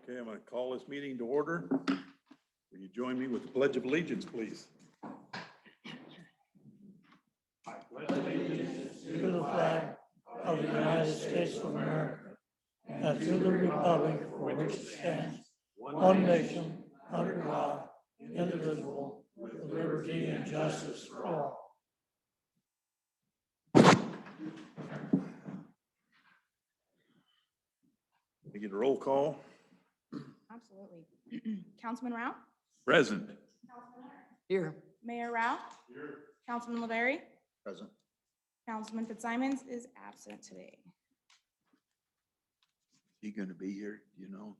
Okay, I'm going to call this meeting to order. Will you join me with the Pledge of Allegiance, please? I pledge allegiance to the flag of the United States of America and to the republic for which it stands, one nation, under God, indivisible, with liberty and justice for all. We get a roll call. Absolutely. Councilman Rao? Present. Here. Mayor Rao? Here. Councilman LaBerry? Present. Councilman Fitzsimons is absent today. He going to be here, do you know?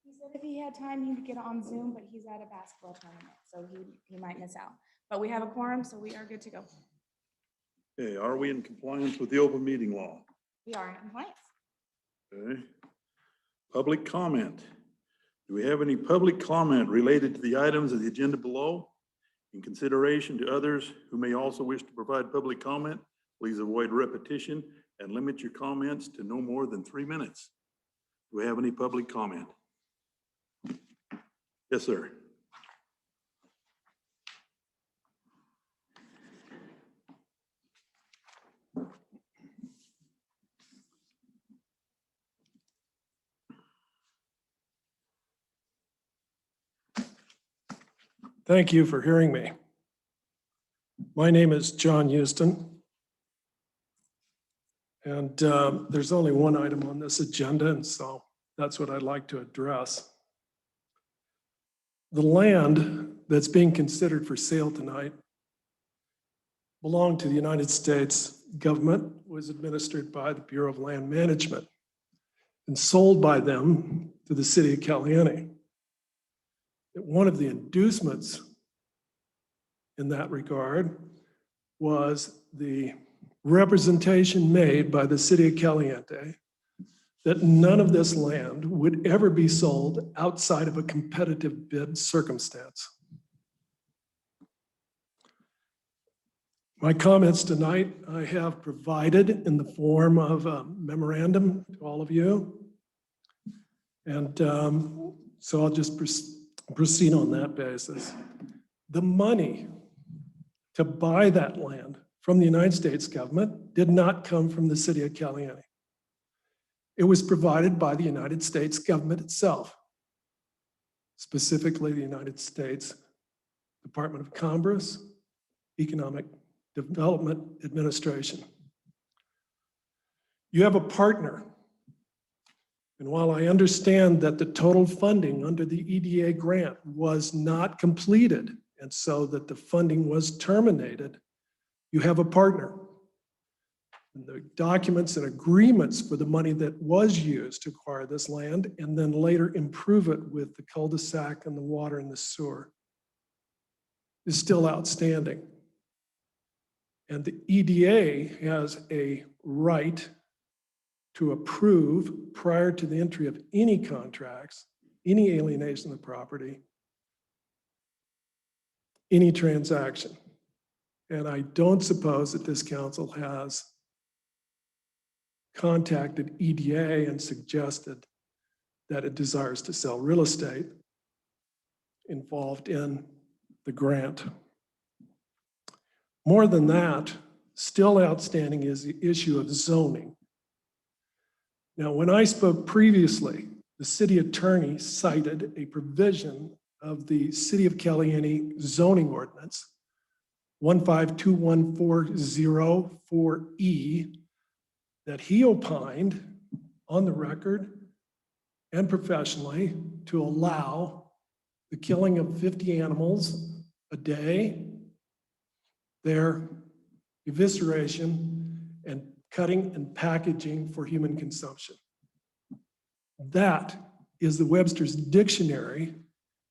He said if he had time, he could get on Zoom, but he's at a basketball tournament, so he might miss out. But we have a quorum, so we are good to go. Okay, are we in compliance with the open meeting law? We are in compliance. Okay. Public comment. Do we have any public comment related to the items of the agenda below? In consideration to others who may also wish to provide public comment, please avoid repetition and limit your comments to no more than 3 minutes. Do we have any public comment? Yes, sir. Thank you for hearing me. My name is John Houston. And there's only one item on this agenda, and so that's what I'd like to address. The land that's being considered for sale tonight belonged to the United States government, was administered by the Bureau of Land Management, and sold by them to the city of Caliente. One of the inducements in that regard was the representation made by the city of Caliente that none of this land would ever be sold outside of a competitive bid circumstance. My comments tonight I have provided in the form of a memorandum to all of you. And so I'll just proceed on that basis. The money to buy that land from the United States government did not come from the city of Caliente. It was provided by the United States government itself, specifically the United States Department of Commerce, Economic Development Administration. You have a partner. And while I understand that the total funding under the EDA grant was not completed, and so that the funding was terminated, you have a partner. And the documents and agreements for the money that was used to acquire this land and then later improve it with the cul-de-sac and the water and the sewer is still outstanding. And the EDA has a right to approve prior to the entry of any contracts, any alienation of the property, any transaction. And I don't suppose that this council has contacted EDA and suggested that it desires to sell real estate involved in the grant. More than that, still outstanding is the issue of zoning. Now, when I spoke previously, the city attorney cited a provision of the City of Caliente zoning ordinance, 1521404E, that he opined on the record and professionally to allow the killing of 50 animals a day, their evisceration, and cutting and packaging for human consumption. That is the Webster's Dictionary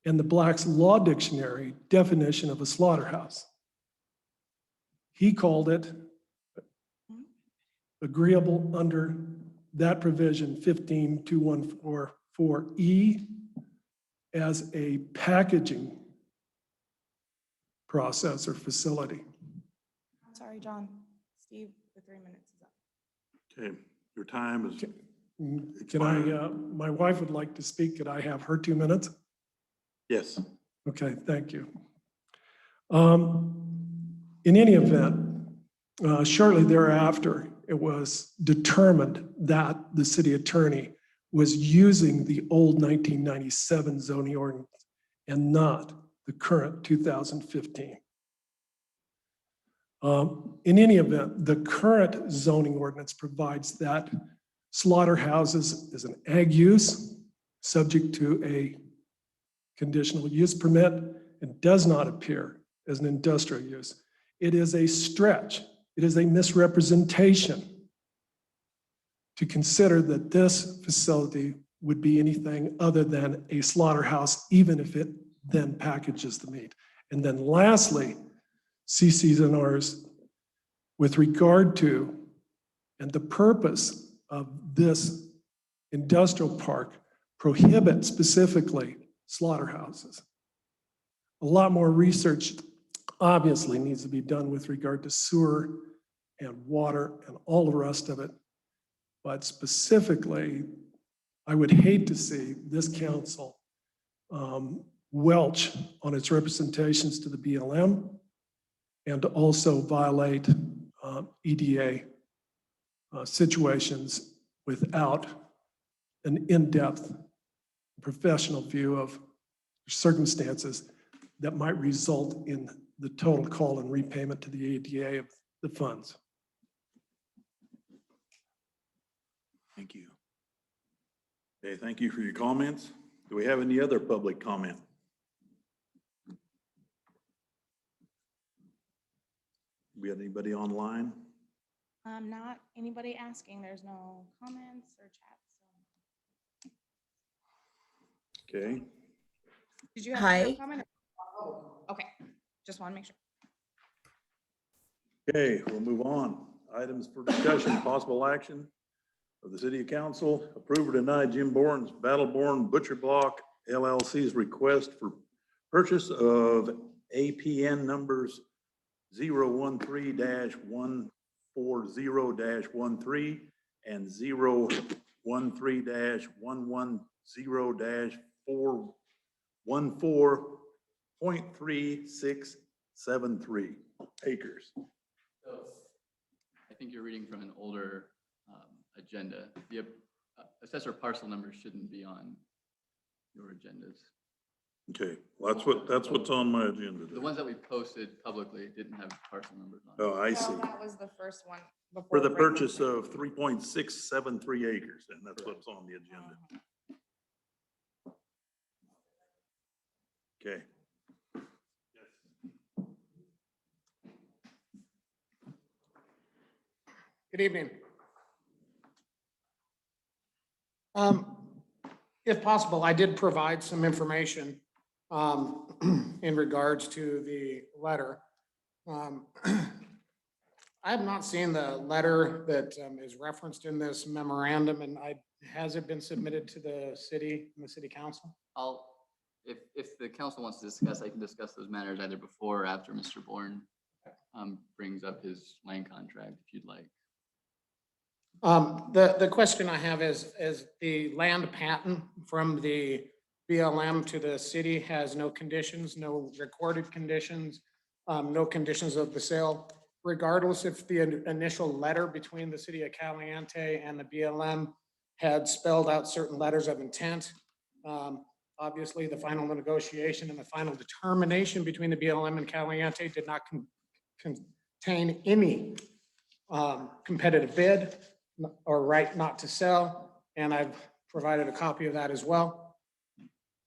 and the Black's Law Dictionary definition of a slaughterhouse. He called it agreeable under that provision 15214.4E as a packaging process or facility. Sorry, John. Steve, the 3 minutes is up. Okay, your time is Can I, my wife would like to speak. Could I have her 2 minutes? Yes. Okay, thank you. In any event, shortly thereafter, it was determined that the city attorney was using the old 1997 zoning ordinance and not the current 2015. In any event, the current zoning ordinance provides that slaughterhouses is an ag use subject to a conditional use permit and does not appear as an industrial use. It is a stretch. It is a misrepresentation to consider that this facility would be anything other than a slaughterhouse, even if it then packages the meat. And then lastly, CC's and R's with regard to and the purpose of this industrial park prohibit specifically slaughterhouses. A lot more research obviously needs to be done with regard to sewer and water and all the rest of it. But specifically, I would hate to see this council welch on its representations to the BLM and to also violate EDA situations without an in-depth professional view of circumstances that might result in the total call and repayment to the EDA of the funds. Thank you. Okay, thank you for your comments. Do we have any other public comment? We have anybody online? Not anybody asking. There's no comments or chats. So. Okay, Did you have Hi. a comment? Okay, just want to make sure. okay, we'll move on. Items for discussion, possible action of the city council, approve or deny Jim Bourne's Battleborn Butcher Block LLC's request for purchase of APN numbers 013-140-13 and 013-110-414.3673 acres. So I think you're reading from an older agenda. The assessor parcel numbers shouldn't be on your agendas. Okay, well, that's what's on my agenda. The ones that we posted publicly didn't have parcel numbers on. Oh, I see. Well, that was the first one. For the before purchase of 3.673 acres, and that's what's on the agenda. Okay. Good evening. If possible, I did provide some information in regards to the letter. I have not seen the letter that is referenced in this memorandum, and has it been submitted to the city and the city council? If the council wants to discuss, I can discuss those matters either before or after Mr. Bourne brings up his land contract, if you'd like. The question I have is the land patent from the BLM to the city has no conditions, no recorded conditions, no conditions of the sale, regardless if the initial letter between the city of Caliente and the BLM had spelled out certain letters of intent. Obviously, the final negotiation and the final determination between the BLM and Caliente did not contain any competitive bid or right not to sell, and I've provided a copy of that as well.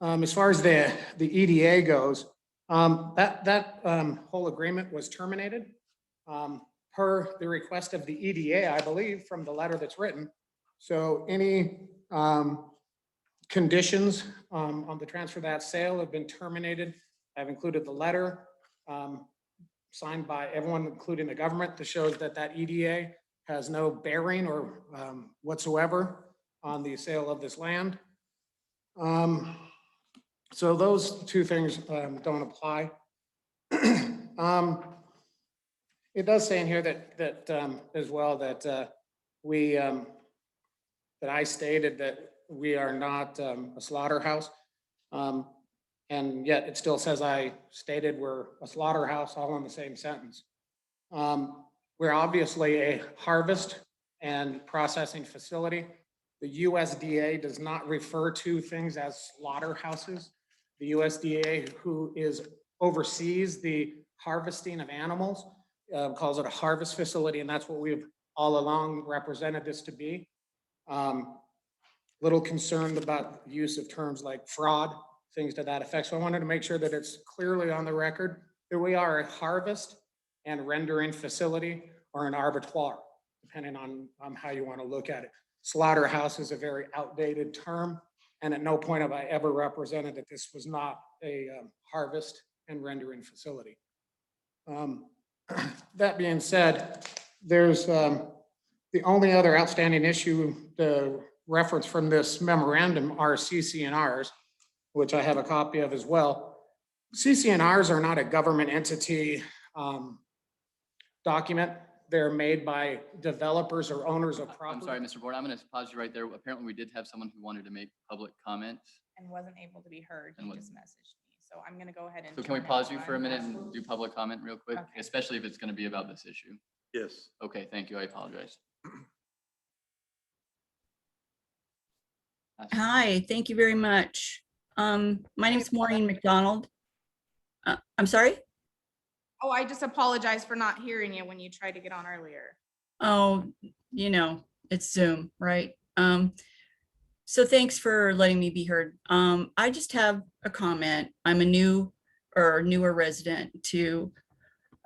As far as the EDA goes, that whole agreement was terminated per the request of the EDA, I believe, from the letter that's written. So any conditions on the transfer of that sale have been terminated. I've included the letter signed by everyone, including the government, that shows that that EDA has no bearing or whatsoever on the sale of this land. So those two things don't apply. It does say in here that as well that we that I stated that we are not a slaughterhouse. And yet it still says I stated we're a slaughterhouse all in the same sentence. We're obviously a harvest and processing facility. The USDA does not refer to things as slaughterhouses. The USDA, who oversees the harvesting of animals, calls it a harvest facility, and that's what we've all along represented this to be. Little concerned about the use of terms like fraud, things to that effect. So I wanted to make sure that it's clearly on the record that we are a harvest and rendering facility or an abattoir, depending on how you want to look at it. Slaughterhouse is a very outdated term, and at no point have I ever represented that this was not a harvest and rendering facility. That being said, there's the only other outstanding issue, the reference from this memorandum are CC&Rs, which I have a copy of as well. CC&Rs are not a government entity document. They're made by developers or owners of I'm property. sorry, Mr. Board, I'm going to pause you right there. Apparently, we did have someone who wanted to make public comment. And wasn't able to be heard. He And what- just messaged me. So I'm gonna go ahead and. So can we turn it pause you on. for a minute and do public comment real quick, Okay. especially if it's going to be about this issue? Yes. Okay, thank you. I apologize. Hi, thank you very much. My name is Maureen McDonald. I'm sorry? Oh, I just apologize for not hearing you when you tried to get on earlier. Oh, it's Zoom, right? So thanks for letting me be heard. I just have a comment. I'm a newer resident to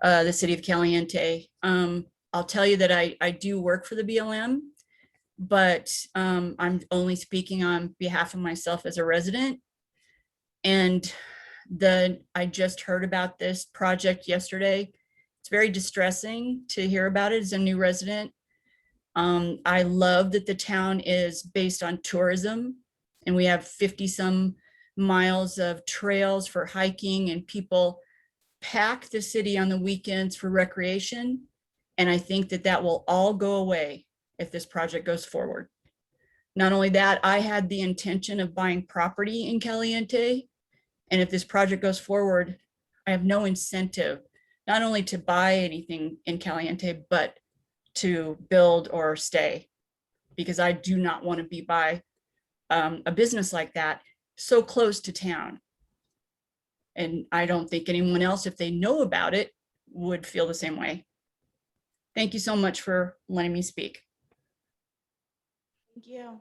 the city of Caliente. I'll tell you that I do work for the BLM, but I'm only speaking on behalf of myself as a resident. And I just heard about this project yesterday. It's very distressing to hear about it as a new resident. I love that the town is based on tourism and we have 50 some miles of trails for hiking and people pack the city on the weekends for recreation. And I think that will all go away if this project goes forward. Not only that, I had the intention of buying property in Caliente. And if this project goes forward, I have no incentive, not only to buy anything in Caliente, but to build or stay, because I do not want to be by a business like that so close to town. And I don't think anyone else, if they know about it, would feel the same way. Thank you so much for letting me speak. Thank you. Okay.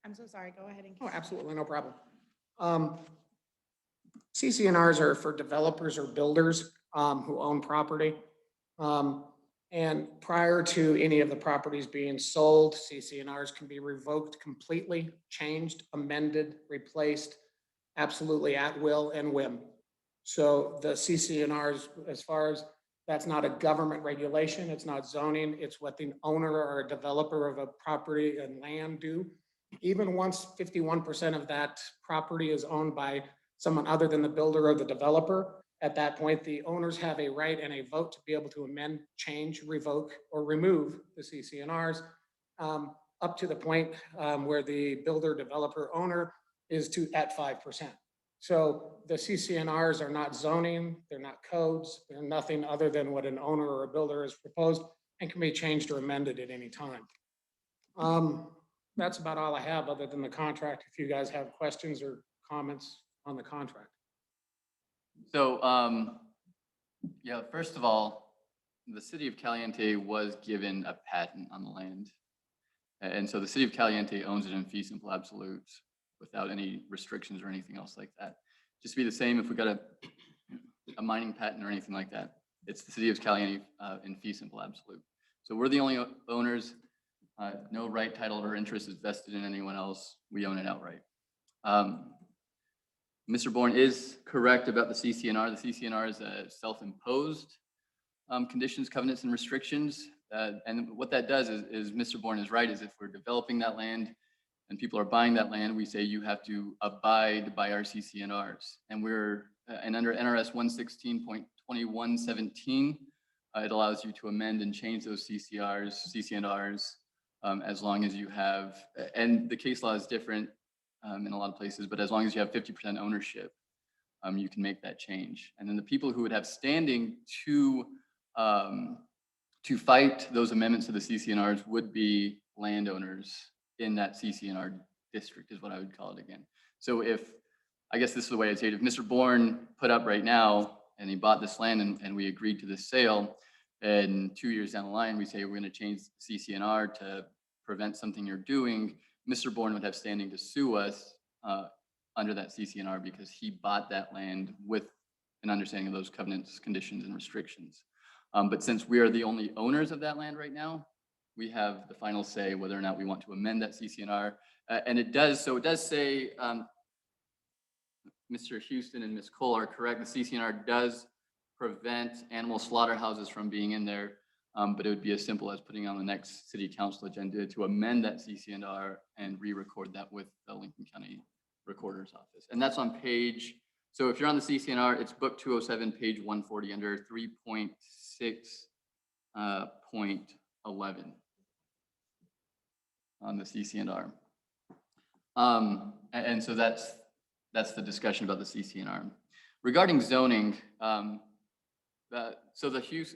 I'm so sorry. Go ahead and. Oh, absolutely, no problem. CC&Rs are for developers or builders who own property. And prior to any of the properties being sold, CC&Rs can be revoked completely, changed, amended, replaced, absolutely at will and whim. So the CC&Rs, as far as that's not a government regulation, it's not zoning, it's what the owner or a developer of a property and land do. Even once 51% of that property is owned by someone other than the builder or the developer, at that point, the owners have a right and a vote to be able to amend, change, revoke, or remove the CC&Rs up to the point where the builder, developer, owner is at 5%. So the CC&Rs are not zoning, they're not codes, they're nothing other than what an owner or a builder has proposed and can be changed or amended at any time. That's about all I have other than the contract. If you guys have questions or comments on the contract. So, yeah, first of all, the city of Caliente was given a patent on the land. And so the city of Caliente owns it in fee simple absolute without any restrictions or anything else like that. Just to be the same if we got a mining patent or anything like that. It's the city of Caliente in fee simple absolute. So we're the only owners. No right, title, or interest is vested in anyone else. We own it outright. Mr. Bourne is correct about the CC&R. The CC&R is a self-imposed conditions, covenants, and restrictions. And what that does is Mr. Bourne is right, is if we're developing that land and people are buying that land, we say you have to abide by our CC&Rs. And and under NRS 116.2117, It allows you to amend and change those CCNRs, as long as you have, and the case law is different in a lot of places, but as long as you have 50% ownership, you can make that change. And then the people who would have standing to fight those amendments to the CCNRs would be landowners in that CCNR district, is what I would call it again. So I guess this is the way I'd say it, if Mr. Bourne put up right now and he bought this land and we agreed to this sale, and 2 years down the line, we say we're gonna change CCNR to prevent something you're doing, Mr. Bourne would have standing to sue us under that CCNR because he bought that land with an understanding of those covenants, conditions, and restrictions. But since we are the only owners of that land right now, we have the final say whether or not we want to amend that CCNR. And it does say, Mr. Houston and Ms. Cole are correct, the CCNR does prevent animal slaughterhouses from being in there, but it would be as simple as putting on the next city council agenda to amend that CCNR and re-record that with the Lincoln County Recorder's Office. And that's on page, so if you're on the CCNR, it's book 207, page 140 under 3.6.11 on the CCNR. And so that's the discussion about the CCNR. Regarding zoning, so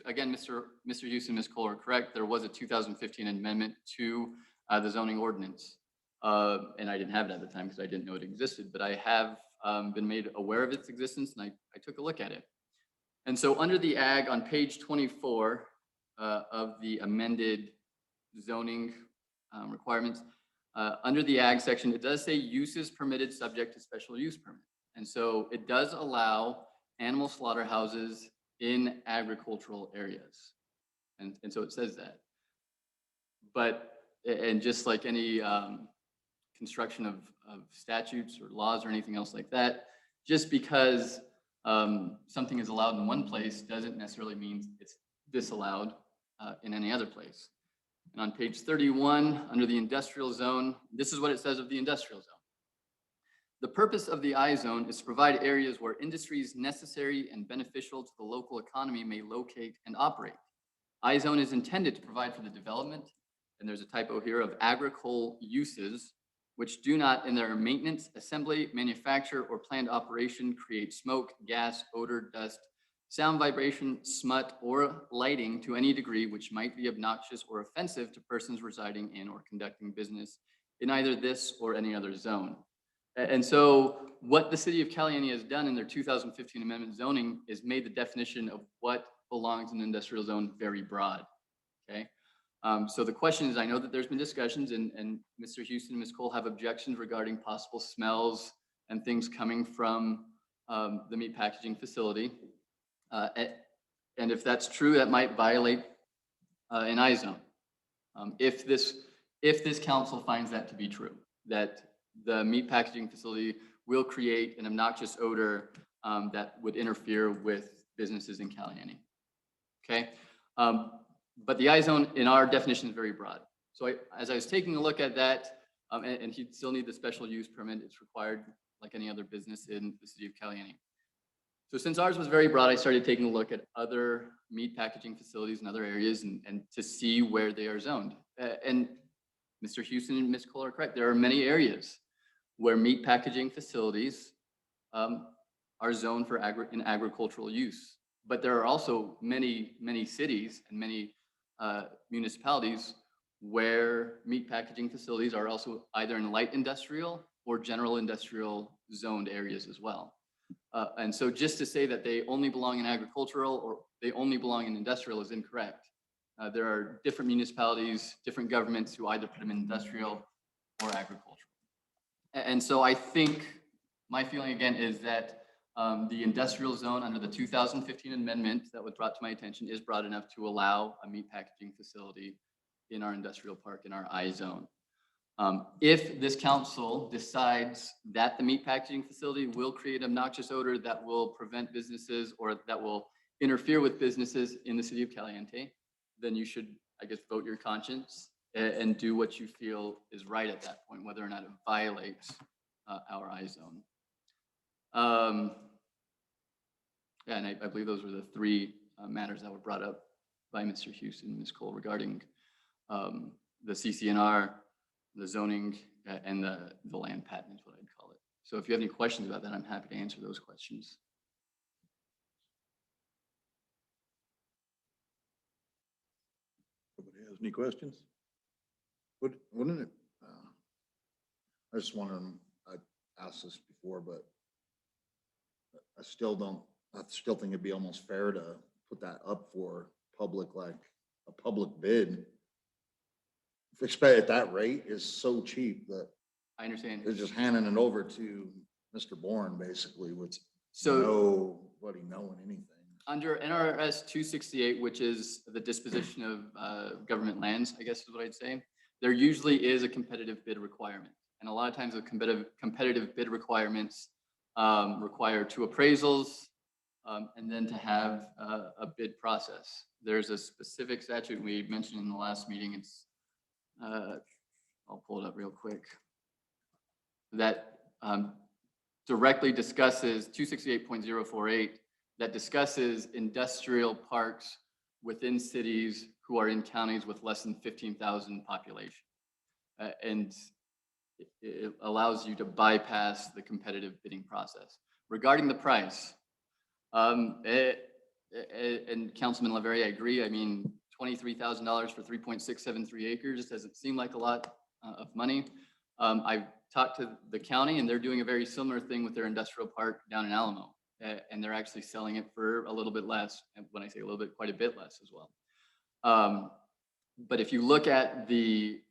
again, Mr. Houston, Ms. Cole are correct. There was a 2015 amendment to the zoning ordinance. And I didn't have it at the time because I didn't know it existed, but I have been made aware of its existence, and I took a look at it. And so under the ag on page 24 of the amended zoning requirements, under the ag section, it does say uses permitted subject to special use permit. And so it does allow animal slaughterhouses in agricultural areas. And so it says that. But, and just like any construction of statutes or laws or anything else like that, just because something is allowed in one place doesn't necessarily mean it's disallowed in any other place. And on page 31, under the industrial zone, this is what it says of the industrial zone. The purpose of the I zone is to provide areas where industries necessary and beneficial to the local economy may locate and operate. I zone is intended to provide for the development, and there's a typo here, of agricole uses, which do not in their maintenance, assembly, manufacture, or planned operation create smoke, gas, odor, dust, sound, vibration, smut, or lighting to any degree which might be obnoxious or offensive to persons residing in or conducting business in either this or any other zone. And so what the city of Caliente has done in their 2015 amendment zoning is made the definition of what belongs in an industrial zone very broad, okay? So the question is, I know that there's been discussions and Mr. Houston and Ms. Cole have objections regarding possible smells and things coming from the meat packaging facility. And if that's true, that might violate an I zone. If this council finds that to be true, that the meat packaging facility will create an obnoxious odor that would interfere with businesses in Caliente. Okay, but the I zone in our definition is very broad. So as I was taking a look at that, and he'd still need the special use permit, it's required like any other business in the city of Caliente. So since ours was very broad, I started taking a look at other meat packaging facilities in other areas and to see where they are zoned. And Mr. Houston and Ms. Cole are correct. There are many areas where meat packaging facilities are zoned for agricultural use. But there are also many, many cities and many municipalities where meat packaging facilities are also either in light industrial or general industrial zoned areas as well. And so just to say that they only belong in agricultural or they only belong in industrial is incorrect. There are different municipalities, different governments who either put them in industrial or agricultural. And so I think my feeling again is that the industrial zone under the 2015 amendment that was brought to my attention is broad enough to allow a meat packaging facility in our industrial park, in our I zone. If this council decides that the meat packaging facility will create obnoxious odor that will prevent businesses or that will interfere with businesses in the city of Caliente, then you should, I guess, vote your conscience and do what you feel is right at that point, whether or not it violates our I zone. Yeah, and I believe those were the three matters that were brought up by Mr. Houston, Ms. Cole, regarding the CCNR, the zoning, and the land patent is what I'd call it. So if you have any questions about that, I'm happy to answer those questions. Nobody has any questions? Wouldn't it, I just wondering, I asked this before, but I still think it'd be almost fair to put that up for public, like a public bid. Expect at that rate is so cheap that I understand. they're just handing it over to Mr. Bourne basically with So nobody knowing anything. under NRS 268, which is the disposition of government lands, I guess is what I'd say, there usually is a competitive bid requirement. And a lot of times the competitive bid requirements require 2 appraisals and then to have a bid process. There's a specific statute we mentioned in the last meeting. It's, I'll pull it up real quick, that directly discusses 268.048, that discusses industrial parks within cities who are in counties with less than 15,000 population. And it allows you to bypass the competitive bidding process. Regarding the price, and Councilman LaVerriere, I agree. I mean, $23,000 for 3.673 acres doesn't seem like a lot of money. I've talked to the county and they're doing a very similar thing with their industrial park down in Alamo. And they're actually selling it for a little bit less. And when I say a little bit, quite a bit less as well. But if you look at the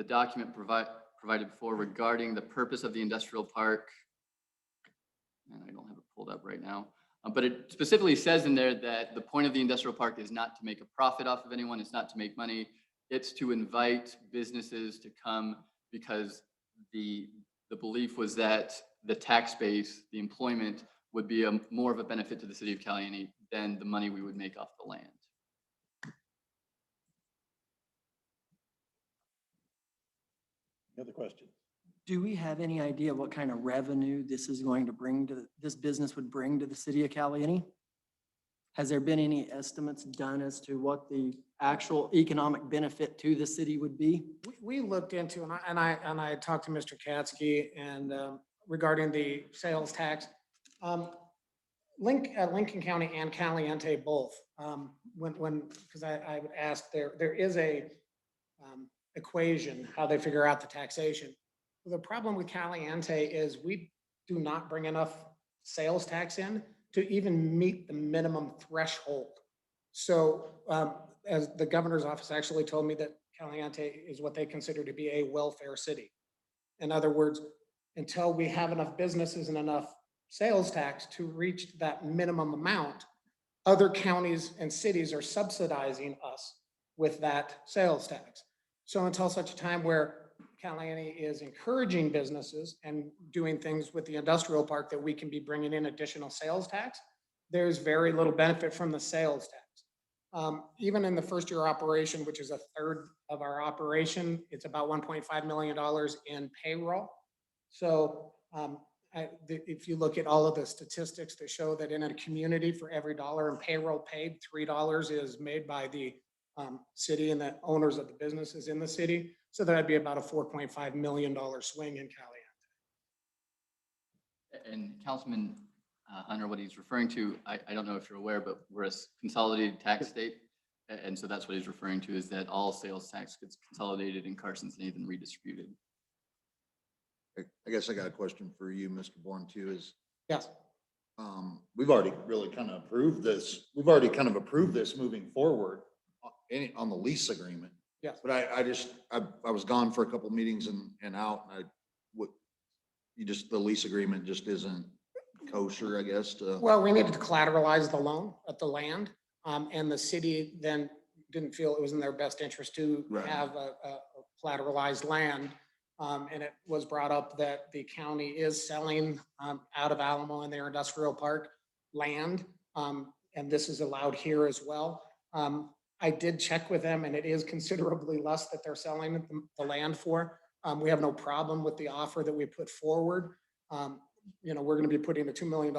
document provided before regarding the purpose of the industrial park, and I don't have it pulled up right now, but it specifically says in there that the point of the industrial park is not to make a profit off of anyone. It's not to make money. It's to invite businesses to come because the belief was that the tax base, the employment, would be more of a benefit to the city of Caliente than the money we would make off the land. Any other questions? Do we have any idea what kind of revenue this is going to bring to, this business would bring to the city of Caliente? Has there been any estimates done as to what the actual economic benefit to the city would be? We looked into, and I talked to Mr. Katsky and regarding the sales tax. Lincoln County and Caliente both, because I would ask, there is a equation, how they figure out the taxation. The problem with Caliente is we do not bring enough sales tax in to even meet the minimum threshold. So as the governor's office actually told me that Caliente is what they consider to be a welfare city. In other words, until we have enough businesses and enough sales tax to reach that minimum amount, other counties and cities are subsidizing us with that sales tax. So until such a time where Caliente is encouraging businesses and doing things with the industrial park that we can be bringing in additional sales tax, there's very little benefit from the sales tax. Even in the first year operation, which is a third of our operation, it's about $1.5 million in payroll. So if you look at all of the statistics that show that in a community, for every $1 in payroll paid, $3 is made by the city and the owners of the businesses in the city. So that'd be about a $4.5 million swing in Caliente. And Councilman Hunter, what he's referring to, I don't know if you're aware, but we're a consolidated tax state. And so that's what he's referring to, is that all sales tax gets consolidated in Carson City and redistributed. I guess I got a question for you, Mr. Bourne, too, is Yes. we've already really kind of approved this. We've already kind of approved this moving forward on the lease agreement. Yes. But I was gone for a couple meetings and out, and the lease agreement just isn't kosher, I guess, to. Well, we needed to collateralize the loan at the land, and the city then didn't feel it was in their best interest to Right. have a collateralized land. And it was brought up that the county is selling out of Alamo in their industrial park land, and this is allowed here as well. I did check with them, and it is considerably less that they're selling the land for. We have no problem with the offer that we put forward. We're going to be putting a $2 million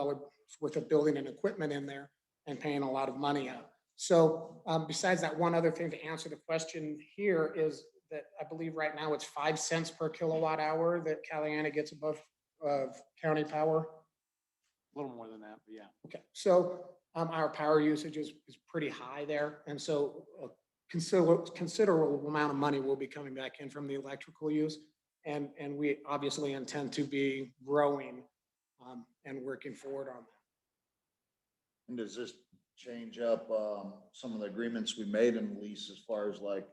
worth of building and equipment in there and paying a lot of money out. So besides that, one other thing to answer the question here is that I believe right now it's 5 cents per kilowatt hour that Caliente gets above county power. A little more than that, but yeah. Okay, so our power usage is pretty high there. And so a considerable amount of money will be coming back in from the electrical use. And we obviously intend to be growing and working forward on that. And does this change up some of the agreements we made in the lease as far as like,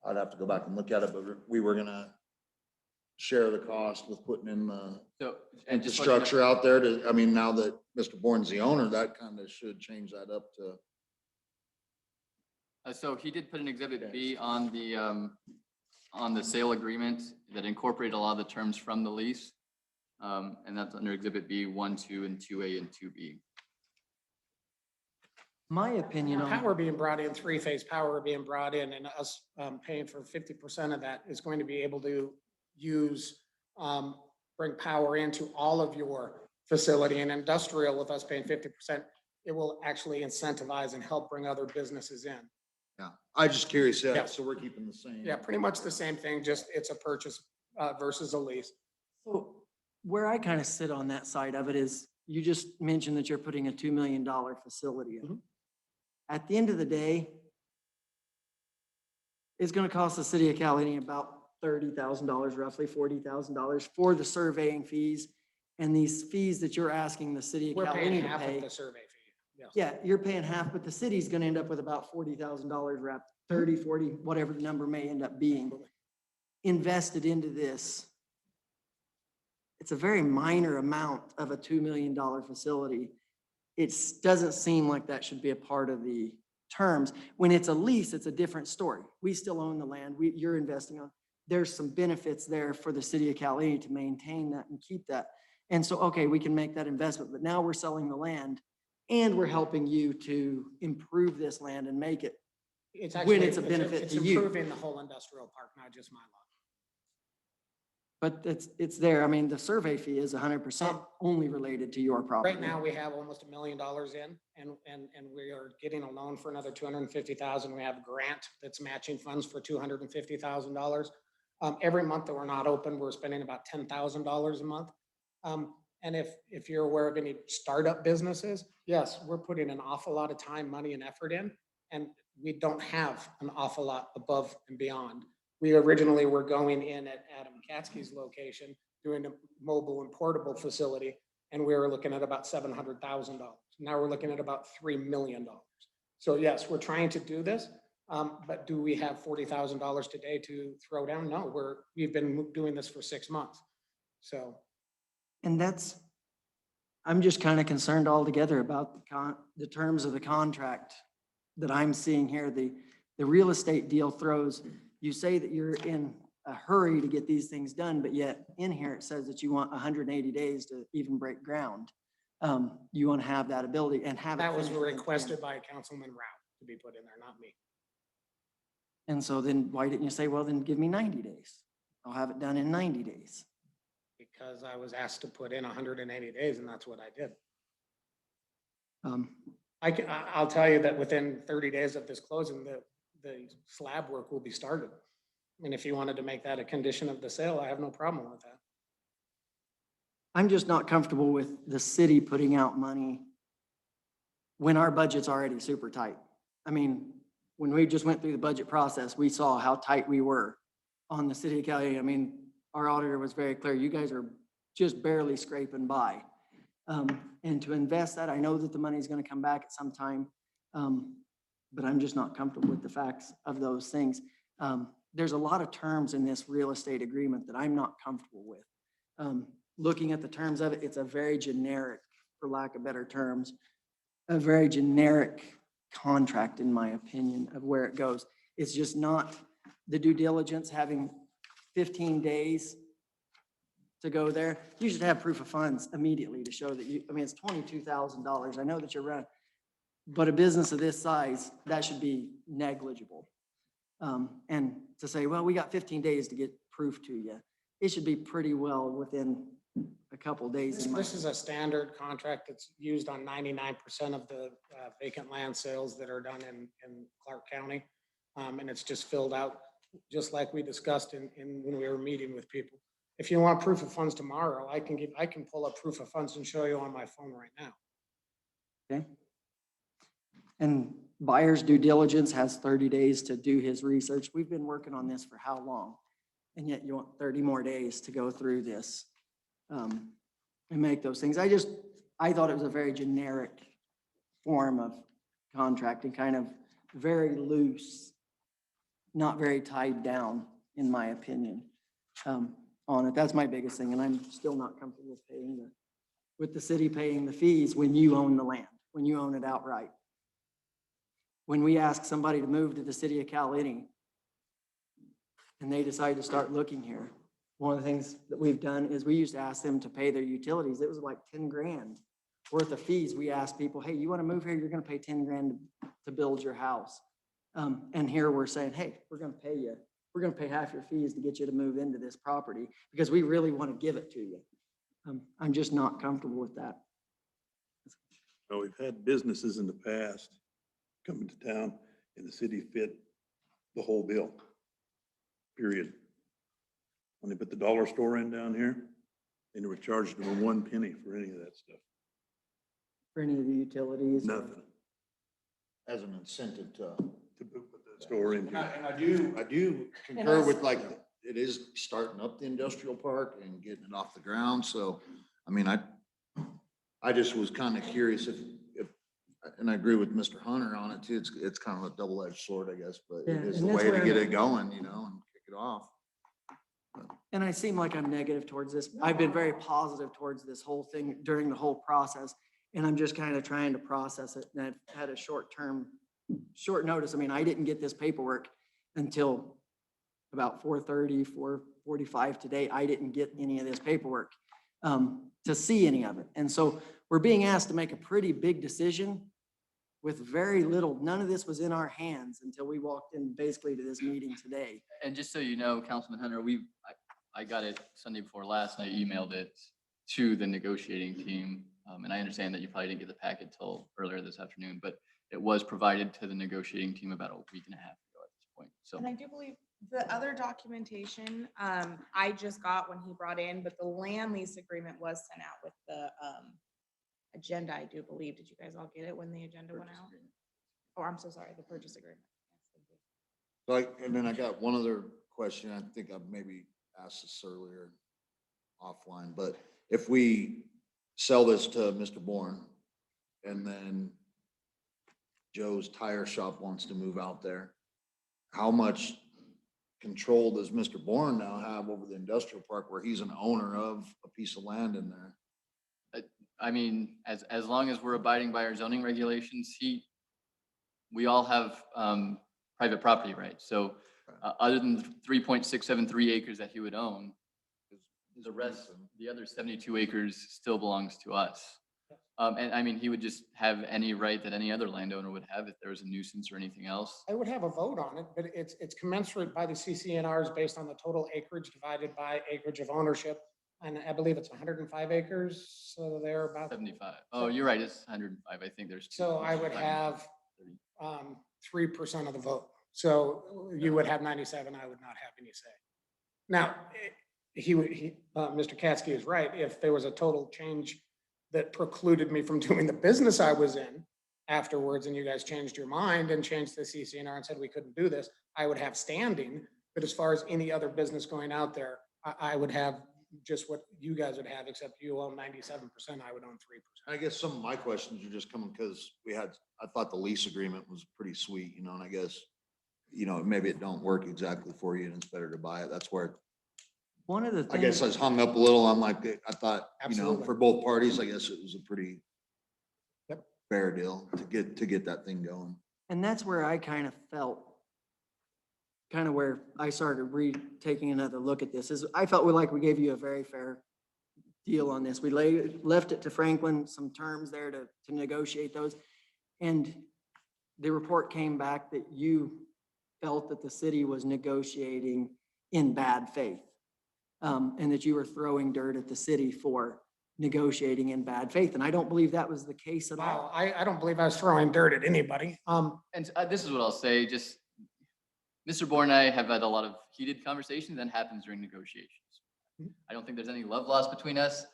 I'd have to go back and look at it, but we were gonna share the cost with putting in the So, and just letting you know- infrastructure out there to, I mean, now that Mr. Bourne's the owner, that kind of should change that up to. So he did put an exhibit B on the sale agreement that incorporated a lot of the terms from the lease. And that's under exhibit B, 1, 2, and 2A and 2B. My opinion on. Power being brought in, three-phase power being brought in, and us paying for 50% of that is going to be able to use, bring power into all of your facility. And industrial, with us paying 50%, it will actually incentivize and help bring other businesses in. Yeah, I just curious, Yeah. so we're keeping the same. Yeah, pretty much the same thing, just it's a purchase versus a lease. So where I kind of sit on that side of it is, you just mentioned that you're putting a $2 million facility in. Mhm. At the end of the day, it's going to cost the city of Caliente about $30,000, roughly $40,000 for the surveying fees. And these fees that you're asking the city of We're paying Caliente to half pay. of the survey fee. Yes. Yeah, you're paying half, but the city's gonna end up with about $40,000 wrapped, 30, 40, whatever the number may end up being invested into this. It's a very minor amount of a $2 million facility. It doesn't seem like that should be a part of the terms. When it's a lease, it's a different story. We still own the land. You're investing on, there's some benefits there for the city of Caliente to maintain that and keep that. And so, okay, we can make that investment, but now we're selling the land and we're helping you to improve this land and make it. It's When actually, it's a benefit it's to you. improving the whole industrial park, not just my lot. But it's there. I mean, the survey fee is 100% only related to your property. Right now, we have almost $1 million in, and we are getting a loan for another 250,000. We have a grant that's matching funds for $250,000. Every month that we're not open, we're spending about $10,000 a month. And if you're aware of any startup businesses, yes, we're putting an awful lot of time, money, and effort in, and we don't have an awful lot above and beyond. We originally were going in at Adam Katsky's location, doing a mobile and portable facility, and we were looking at about $700,000. Now we're looking at about $3 million. So yes, we're trying to do this, but do we have $40,000 today to throw down? No, we've been doing this for 6 months. So. And I'm just kind of concerned altogether about the terms of the contract that I'm seeing here. The real estate deal throws, you say that you're in a hurry to get these things done, but yet in here it says that you want 180 days to even break ground. You want to have that ability and have. That was requested by Councilman Rao to be put in there, not me. And so then why didn't you say, well, then give me 90 days? I'll have it done in 90 days. Because I was asked to put in 180 days, and that's what I did. I'll tell you that within 30 days of this closing, the slab work will be started. And if you wanted to make that a condition of the sale, I have no problem with that. I'm just not comfortable with the city putting out money when our budget's already super tight. I mean, when we just went through the budget process, we saw how tight we were on the city of Caliente. I mean, our auditor was very clear. You guys are just barely scraping by. And to invest that, I know that the money is going to come back at some time, but I'm just not comfortable with the facts of those things. There's a lot of terms in this real estate agreement that I'm not comfortable with. Looking at the terms of it, it's a very generic, for lack of better terms, a very generic contract, in my opinion, of where it goes. It's just not the due diligence, having 15 days to go there. You should have proof of funds immediately to show that I mean, it's $22,000. I know that you're running, but a business of this size, that should be negligible. And to say, well, we got 15 days to get proof to you, it should be pretty well within a couple days. in my- This is a standard contract that's used on 99% of the vacant land sales that are done in Clark County. And it's just filled out, just like we discussed when we were meeting with people. If you want proof of funds tomorrow, I can pull up proof of funds and show you on my phone right now. Okay. And buyer's due diligence has 30 days to do his research. We've been working on this for how long? And yet you want 30 more days to go through this and make those things. I thought it was a very generic form of contracting, kind of very loose, not very tied down, in my opinion, on it. That's my biggest thing. And I'm still not comfortable with the city paying the fees when you own the land, when you own it outright. When we ask somebody to move to the city of Caliente and they decide to start looking here, one of the things that we've done is we used to ask them to pay their utilities. It was like 10 grand worth of fees. We asked people, hey, you want to move here? You're going to pay 10 grand to build your house. And here we're saying, hey, we're going to pay you. We're going to pay half your fees to get you to move into this property because we really want to give it to you. I'm just not comfortable with that. Well, we've had businesses in the past come to town and the city fit the whole bill, period. When they put the dollar store in down here, they never charged them 1 penny for any of that stuff. For any of the utilities. Nothing As an incentive to. to put the store in And here. I do concur with like, it is starting up the industrial park and getting it off the ground. So, I mean, I just was kind of curious if, and I agree with Mr. Hunter on it too. It's kind of a double-edged sword, I guess, but Yeah, it is and the that's way where to get I'm- it going, you know, and kick it off. And I seem like I'm negative towards this. I've been very positive towards this whole thing during the whole process. And I'm just kind of trying to process it. And I've had a short notice. I mean, I didn't get this paperwork until about 4:30, 4:45 today. I didn't get any of this paperwork to see any of it. And so we're being asked to make a pretty big decision with very little. None of this was in our hands until we walked in basically to this meeting today. And just so you know, Councilman Hunter, I got it Sunday before last, and I emailed it to the negotiating team. And I understand that you probably didn't get the packet till earlier this afternoon, but it was provided to the negotiating team about a week and a half ago at this point. So And I do believe the other documentation, I just got when he brought in, but the land lease agreement was sent out with the, agenda, I do believe. Did you guys all get it when the agenda went out? Oh, I'm so sorry, the purchase agreement. Yes, thank you. And then I got one other question. I think I maybe asked this earlier offline, but if we sell this to Mr. Bourne and then Joe's tire shop wants to move out there, how much control does Mr. Bourne now have over the industrial park where he's an owner of a piece of land in there? I mean, as long as we're abiding by our zoning regulations, we all have private property rights. So other than 3.673 acres that he would own, the rest, the other 72 acres still belongs to us. And I mean, he would just have any right that any other landowner would have if there was a nuisance or anything else. I would have a vote on it, but it's commensurate by the CCNRs based on the total acreage divided by acreage of ownership. And I believe it's 105 acres, so they're about. 75. Oh, you're right, it's 105. I think there's two. So I would have 3% of the vote. So you would have 97, I would not have any say. Now, Mr. Katsky is right. If there was a total change that precluded me from doing the business I was in afterwards, and you guys changed your mind and changed the CCNR and said we couldn't do this, I would have standing. But as far as any other business going out there, I would have just what you guys would have, except you own 97%, I would own 3%. I guess some of my questions are just coming because I thought the lease agreement was pretty sweet, you know, and I guess, you know, maybe it don't work exactly for you and it's better to buy it. That's where One of the I guess things, I was hung up a little. I'm like, I thought, you know, Absolutely. for both parties, I guess it was a pretty Yep. fair deal to get that thing going. and that's where I kind of felt, kind of where I started taking another look at this, is I felt like we gave you a very fair deal on this. We left it to Franklin, some terms there to negotiate those. And the report came back that you felt that the city was negotiating in bad faith. and that you were throwing dirt at the city for negotiating in bad faith. And I don't believe that was the case at Wow, all. I don't believe I was throwing dirt at anybody. And this is what I'll say, just, Mr. Bourne and I have had a lot of heated conversations that happens during negotiations. I don't think there's any love lost between us.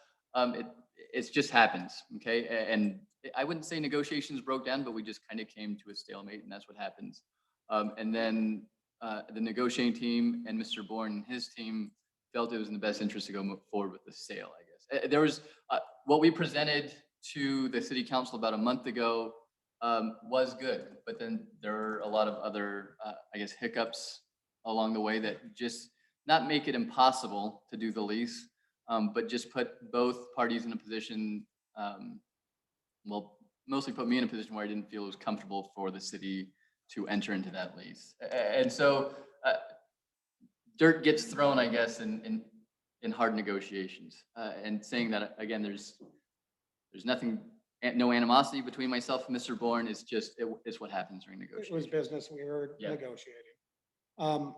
It's just happens, okay? And I wouldn't say negotiations broke down, but we just kind of came to a stalemate, and that's what happens. And then the negotiating team and Mr. Bourne and his team felt it was in the best interest to go forward with the sale, I guess. There was, what we presented to the city council about a month ago was good, but then there are a lot of other, I guess, hiccups along the way that just not make it impossible to do the lease, but just put both parties in a position, well, mostly put me in a position where I didn't feel it was comfortable for the city to enter into that lease. And so dirt gets thrown, I guess, in hard negotiations. And saying that, again, there's nothing, no animosity between myself and Mr. Bourne. It's just, it's what happens during It negotiations. was business. We were Yeah. negotiating.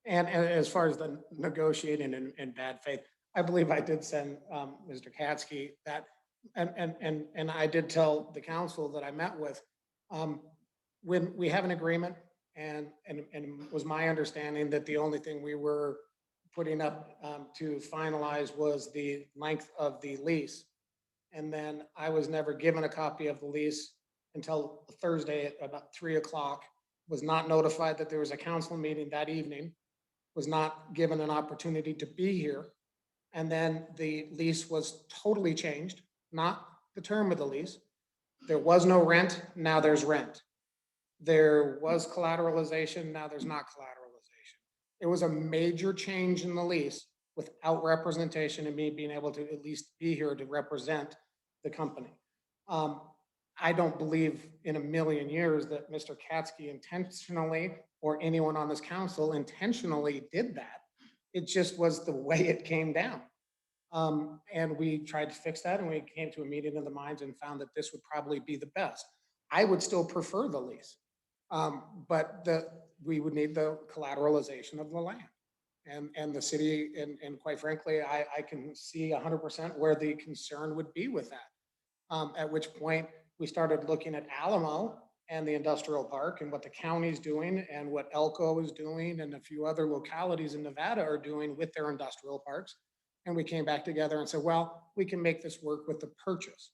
And as far as the negotiating in bad faith, I believe I did send Mr. Katsky that, and I did tell the council that I met with, when we have an agreement, and it was my understanding that the only thing we were putting up to finalize was the length of the lease. And then I was never given a copy of the lease until Thursday at about 3 o'clock, was not notified that there was a council meeting that evening, was not given an opportunity to be here. And then the lease was totally changed, not the term of the lease. There was no rent, now there's rent. There was collateralization, now there's not collateralization. It was a major change in the lease without representation and me being able to at least be here to represent the company. I don't believe in a million years that Mr. Katsky intentionally or anyone on this council intentionally did that. It just was the way it came down. And we tried to fix that, and we came to a meeting of the minds and found that this would probably be the best. I would still prefer the lease, but we would need the collateralization of the land. And the city, and quite frankly, I can see 100% where the concern would be with that. At which point we started looking at Alamo and the industrial park and what the county's doing and what Elko is doing and a few other localities in Nevada are doing with their industrial parks. And we came back together and said, well, we can make this work with the purchase.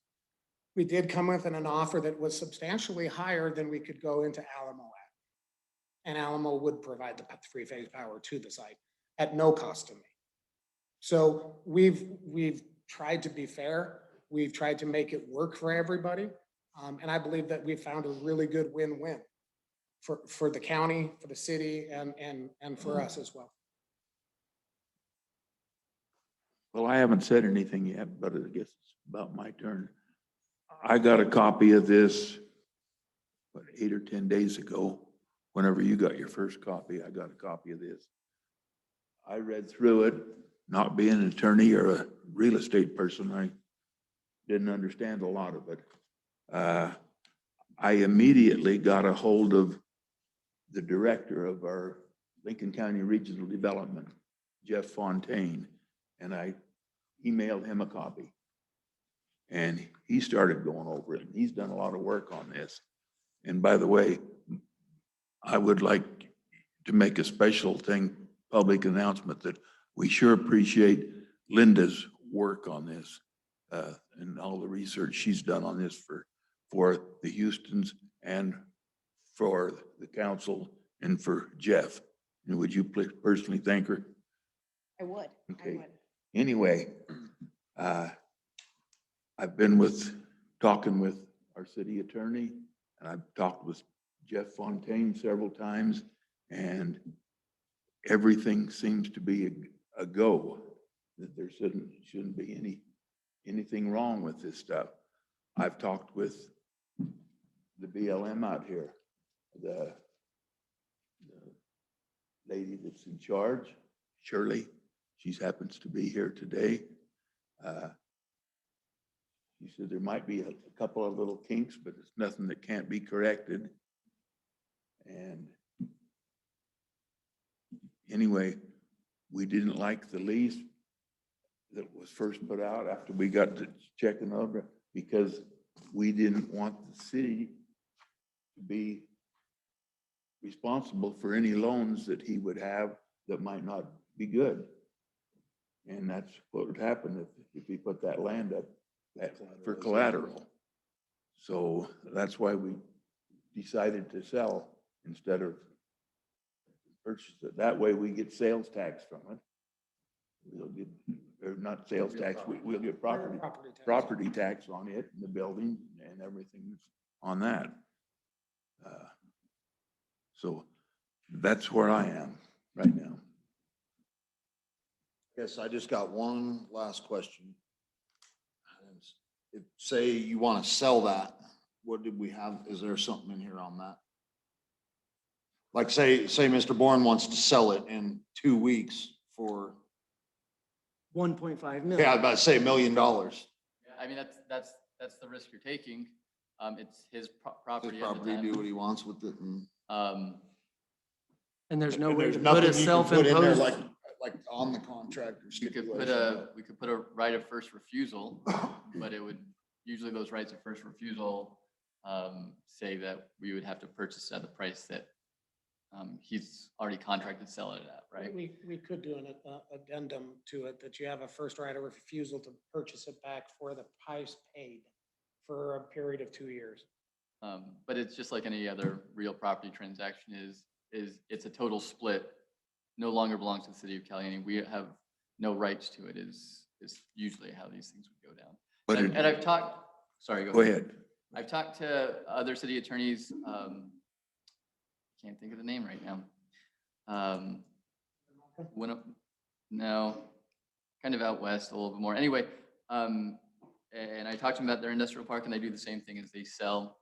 We did come with an offer that was substantially higher than we could go into Alamo at. And Alamo would provide the three-phase power to the site at no cost to me. So we've tried to be fair. We've tried to make it work for everybody. And I believe that we found a really good win-win for the county, for the city, and for us as well. Well, I haven't said anything yet, but I guess it's about my turn. I got a copy of this, 8 or 10 days ago. Whenever you got your first copy, I got a copy of this. I read through it, not being an attorney or a real estate person, I didn't understand a lot of it. I immediately got a hold of the director of our Lincoln County Regional Development, Jeff Fontaine, and I emailed him a copy. And he started going over it, and he's done a lot of work on this. And by the way, I would like to make a special thing, public announcement, that we sure appreciate Linda's work on this and all the research she's done on this for the Houstons and for the council and for Jeff. And would you please personally thank her? I would. Okay. Anyway, I've been talking with our city attorney, and I've talked with Jeff Fontaine several times, and everything seems to be a go, that there shouldn't be anything wrong with this stuff. I've talked with the BLM out here, the lady that's in charge, Shirley. She happens to be here today. She said there might be a couple of little kinks, but it's nothing that can't be corrected. And anyway, we didn't like the lease that was first put out after we got to checking over, because we didn't want the city to be responsible for any loans that he would have that might not be good. And that's what would happen if we put that land up for collateral. So that's why we decided to sell instead of purchase it. That way we get sales tax from it. We'll get, or not sales tax, we'll get property tax on it, and the building and everything on that. So that's where I am right now. Yes, I just got one last question. If, say you want to sell that, what did we have? Is there something in here on that? Like say Mr. Bourne wants to sell it in 2 weeks for, 1.5 million. yeah, I was about to say $1 million. I mean, that's the risk you're taking. It's his property His at the property, do time. what he wants with it, and And there's no and way there's to put nothing a you can put in there self-imposed. like on the contract or we could stipulation. put a right of first refusal, but it would, usually those rights of first refusal say that we would have to purchase at the price that he's already contracted to sell it at, right? We could do an addendum to it, that you have a first right of refusal to purchase it back for the price paid for a period of 2 years. But it's just like any other real property transaction is it's a total split, no longer belongs to the city of Caliente. We have no rights to it is usually how these things would go down. But And I've talked, sorry, go ahead. I've talked to other city attorneys, can't think of the name right now. No, kind of out west a little bit more. Anyway, and I talked to them about their industrial park, and they do the same thing as they sell.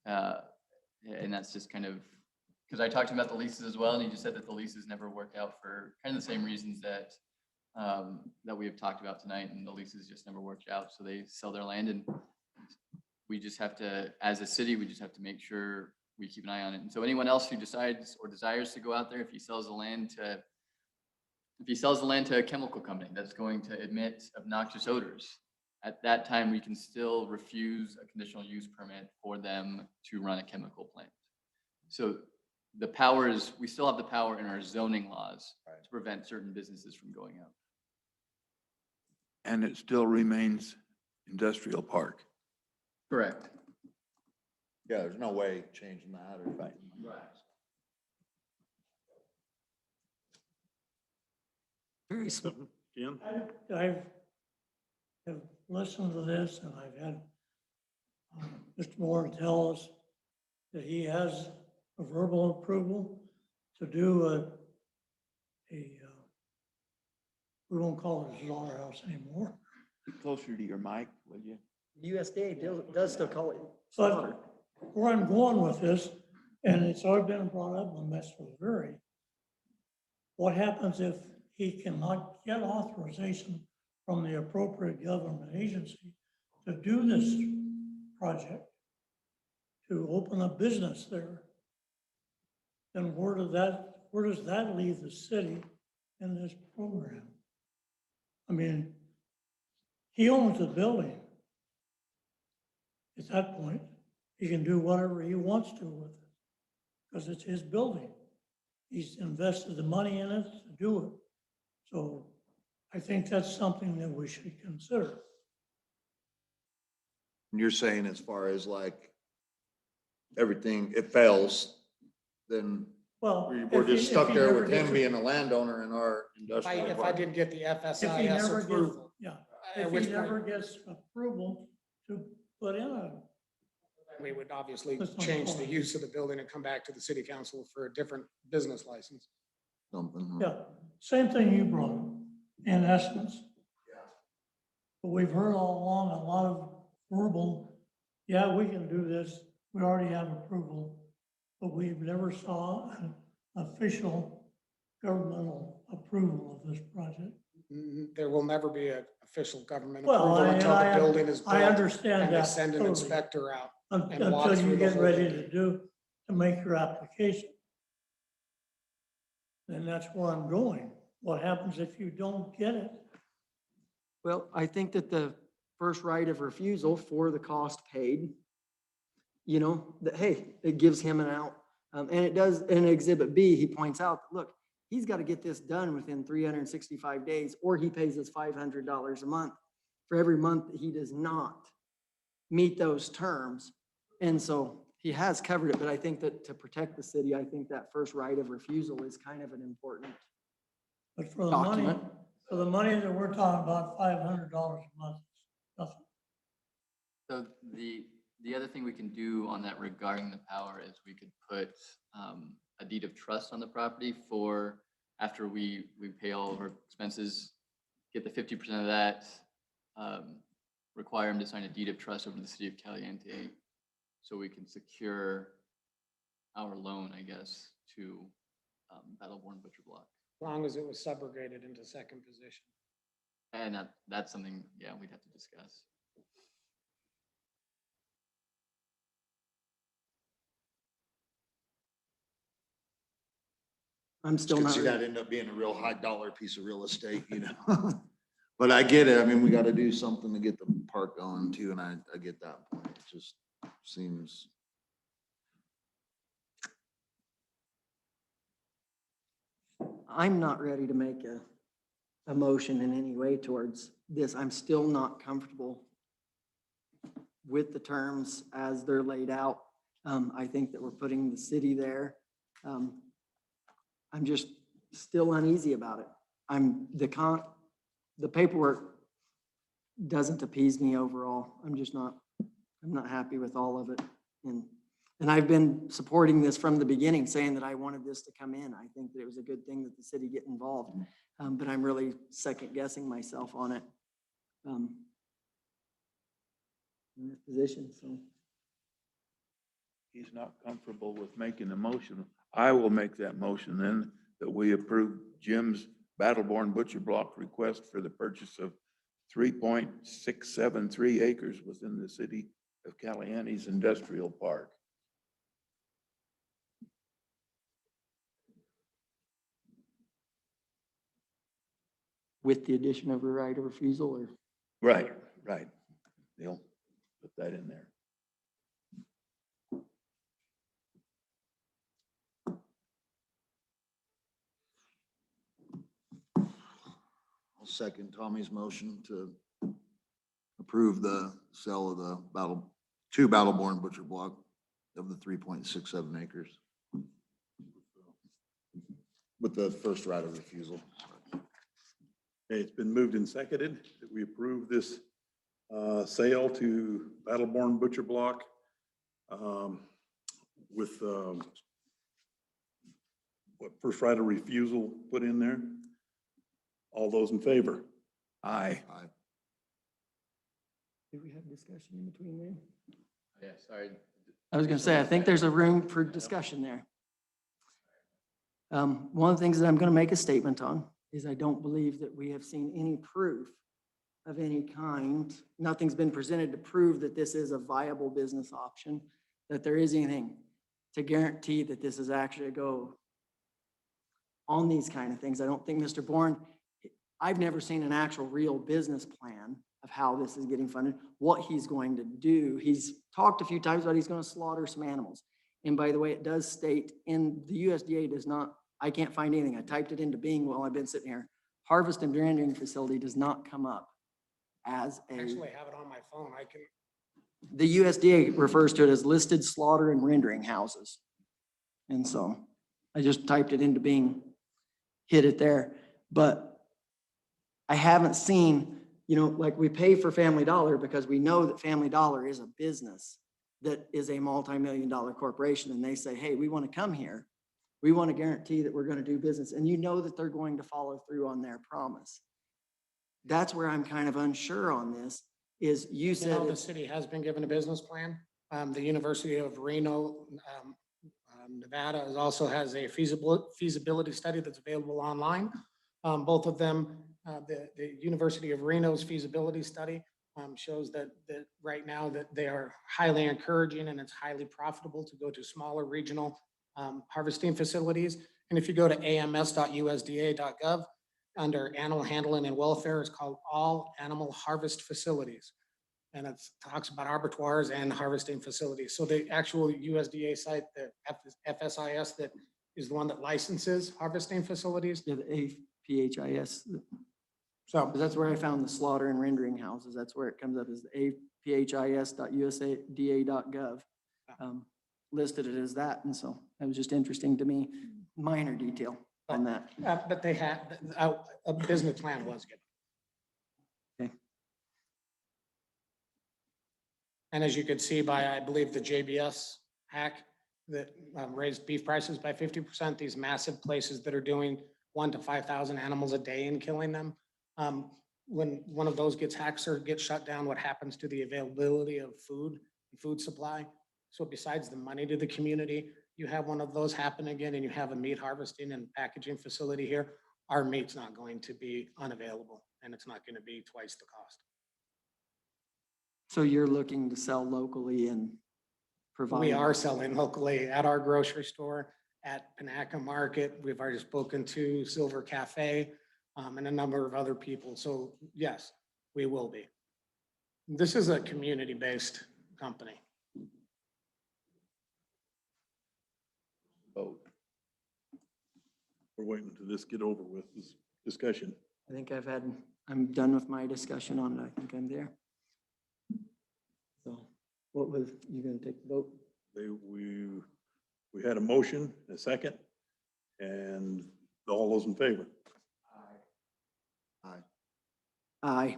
And that's just kind of, because I talked to him about the leases as well, and he just said that the leases never work out for kind of the same reasons that that we have talked about tonight, and the leases just never worked out. So they sell their land, and we just have to, as a city, we just have to make sure we keep an eye on it. And so anyone else who decides or desires to go out there, if he sells the land to a chemical company that's going to emit obnoxious odors, at that time, we can still refuse a conditional use permit for them to run a chemical plant. So the power is, we still have the power in our zoning laws to prevent certain businesses from going out. And it still remains industrial park. Correct. Yeah, there's no way changing that or. Right. Very simple. Jim? I have listened to this, and I've had Mr. Moore tell us that he has a verbal approval to do we won't call it a slaughterhouse anymore. Get closer to your mic, will you? USDA does still call it But slaughter. where I'm going with this, and it's already been brought up on Metro Very, what happens if he cannot get authorization from the appropriate government agency to do this project, to open a business there? Then where does that leave the city in this program? I mean, he owns the building. At that point, he can do whatever he wants to with it, because it's his building. He's invested the money in it to do it. So I think that's something that we should consider. You're saying as far as like everything, it fails, then Well. we're if he- just if stuck he there never with gets him a- being a landowner in our If industrial I park. did get the If he FSIS never gets, approval, yeah, at if which he never point gets approval to put in a, we would obviously That's not change the fine. use of the building and come back to the city council for a different business license. Something. yeah, same thing you brought up, in essence. But we've heard all along a lot of verbal, yeah, we can do this, we already have approval, but we've never saw an official governmental approval of this project. There will never be an official government Well, approval until the building is I built understand and they that send an totally. inspector out. and walk Until through you the get whole ready thing. to make your application. And that's where I'm going. What happens if you don't get it? Well, I think that the first right of refusal for the cost paid, you know, that, hey, it gives him an out. And it does, in Exhibit B, he points out, look, he's got to get this done within 365 days, or he pays us $500 a month for every month that he does not meet those terms. And so he has covered it, but I think that to protect the city, I think that first right of refusal is kind of an important But for the money, document. for the money that we're talking about, $500 a month, nothing. So the other thing we can do on that regarding the power is we could put a deed of trust on the property for after we pay all of our expenses, get the 50% of that, require him to sign a deed of trust over to the city of Caliente so we can secure our loan, I guess, to Battleborn Butcher Block. As long as it was subrogated into second position. And that's something, yeah, we'd have to discuss. I'm still Could not, see ready. that end up being a real high dollar piece of real estate, you know? But I get it. I mean, we got to do something to get the park going too, and I get that point. It just seems. I'm not ready to make a motion in any way towards this. I'm still not comfortable with the terms as they're laid out. I think that we're putting the city there. I'm just still uneasy about it. The paperwork doesn't appease me overall. I'm not happy with all of it. And I've been supporting this from the beginning, saying that I wanted this to come in. I think that it was a good thing that the city get involved. But I'm really second guessing myself on it. In this position, so. He's not comfortable with making a motion. I will make that motion then that we approve Jim's Battleborn Butcher Block request for the purchase of 3.673 acres within the city of Caliente's industrial park. With the addition of a right of refusal, or? Right. They'll put that in there. I'll second Tommy's motion to approve the sale of the Battleborn Butcher Block of the 3.67 acres. With the first right of refusal. Okay, it's been moved and seconded that we approve this sale to Battleborn Butcher Block with what first right of refusal put in there. All those in favor? Aye. Did we have discussion in between there? Yeah, sorry. I was gonna say, I think there's a room for discussion there. One of the things that I'm gonna make a statement on is I don't believe that we have seen any proof of any kind. Nothing's been presented to prove that this is a viable business option, that there is anything to guarantee that this is actually a go on these kind of things. I don't think Mr. Bourne, I've never seen an actual real business plan of how this is getting funded, what he's going to do. He's talked a few times about he's going to slaughter some animals. And by the way, it does state in the USDA does not, I can't find anything. I typed it into Bing while I've been sitting here. Harvest and rendering facility does not come up as I actually have it on my phone. I can. The USDA refers to it as listed slaughter and rendering houses. And so I just typed it into Bing, hit it there. But I haven't seen, like we pay for Family Dollar because we know that Family Dollar is a business that is a multi-million-dollar corporation. And they say, hey, we want to come here. We want to guarantee that we're going to do business. And you know that they're going to follow through on their promise. That's where I'm kind of unsure on this, is you said. The city has been given a business plan. The University of Reno, Nevada also has a feasibility study that's available online. Both of them, the University of Reno's feasibility study shows that right now that they are highly encouraging and it's highly profitable to go to smaller regional harvesting facilities. And if you go to ams.usda.gov, under animal handling and welfare. It's called All Animal Harvest Facilities. And it talks about abattoirs and harvesting facilities. So the actual USDA site, the FSIS, that is the one that licenses harvesting facilities. Yeah, the APHIS, So that's where I found the slaughter and rendering houses. That's where it comes up as the aphis.usda.gov. Listed it as that, and so that was just interesting to me. Minor detail on that. but they had, a business plan was given. Okay. And as you could see by, I believe, the JBS hack that raised beef prices by 50%, these massive places that are doing 1,000 to 5,000 animals a day and killing them. When one of those gets hacked or gets shut down, what happens to the availability of food, food supply? So besides the money to the community, you have one of those happen again and you have a meat harvesting and packaging facility here, our meat's not going to be unavailable and it's not going to be twice the cost. So you're looking to sell locally and provide. We are selling locally at our grocery store, at Panaca Market. We've already spoken to Silver Cafe and a number of other people. So yes, we will be. This is a community-based company. Vote. We're waiting to this get over with, this discussion. I think I'm done with my discussion on it. I think I'm there. So what was, you gonna take the vote? We had a motion, a second, and all those in favor. Aye. Aye.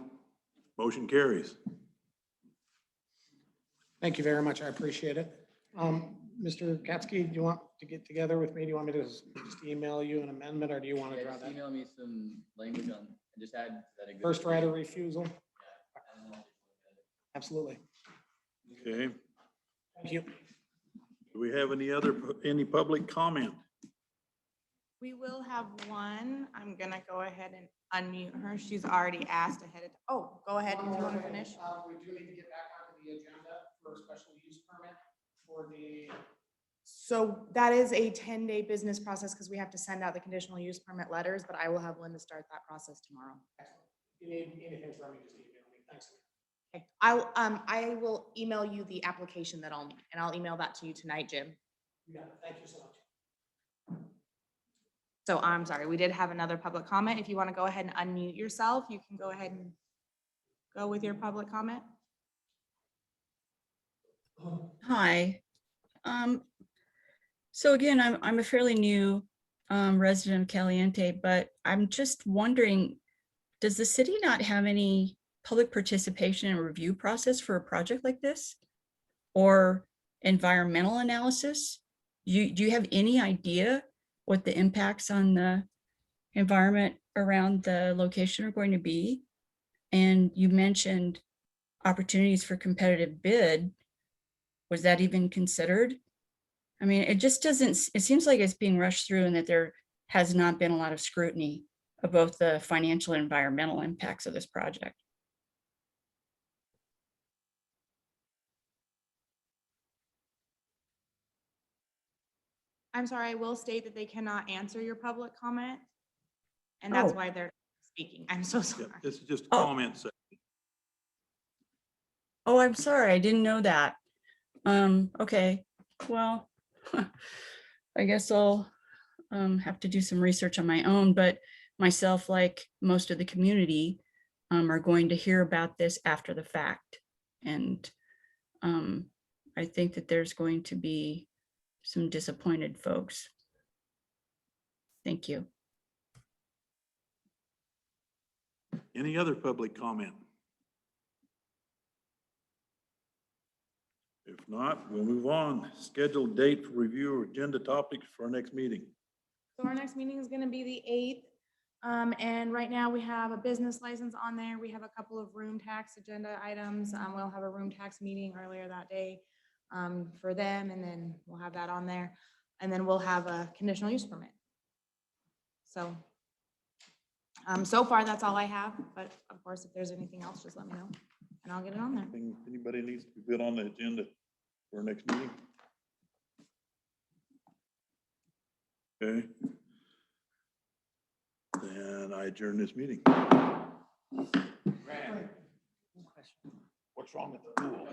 Motion carries. Thank you very much. I appreciate it. Mr. Katsky, do you want to get together with me? Do you want me to just email you an amendment or do you want to Yeah, draw just that? email me some language on, and just add that. a good- First right of refusal? Yeah, and then I'll just look at it. Absolutely. Okay. Thank you. Do we have any public comment? We will have one. I'm gonna go ahead and unmute her. She's already asked ahead of, oh, go ahead if you want to finish. We do need to get back onto the agenda for a special use permit for the. So that is a 10-day business process because we have to send out the conditional use permit letters, but I will have Linda start that process tomorrow. If you need anything from me, just email me. Thanks. Okay, I will email you the application that I'll need, and I'll email that to you tonight, Jim. Yeah, thank you so much. So I'm sorry, we did have another public comment. If you want to go ahead and unmute yourself, you can go ahead and go with your public comment. Hi. So again, I'm a fairly new resident of Caliente, but I'm just wondering, does the city not have any public participation and review process for a project like this? Or environmental analysis? Do you have any idea what the impacts on the environment around the location are going to be? And you mentioned opportunities for competitive bid. Was that even considered? I mean, it just doesn't, it seems like it's being rushed through and that there has not been a lot of scrutiny of both the financial and environmental impacts of this project. I'm sorry, I will state that they cannot answer your public comment. And that's Oh. why they're speaking. I'm so Yeah, sorry. this is just a Oh. comment section. Oh, I'm sorry, I didn't know that. Okay, well, I guess I'll have to do some research on my own, but myself, like most of the community, are going to hear about this after the fact. And I think that there's going to be some disappointed folks. Thank you. Any other public comment? If not, we'll move on. Scheduled date for review or agenda topics for our next meeting. So our next meeting is gonna be the 8th. And right now we have a business license on there. We have a couple of room tax agenda items. We'll have a room tax meeting earlier that day for them, and then we'll have that on there. And then we'll have a conditional use permit. So, so far, that's all I have, but of course, if there's anything else, just let me know and I'll get it on there. Anybody needs to be put on the agenda for our next meeting? Okay. Then I adjourn this meeting. What's wrong with the pool?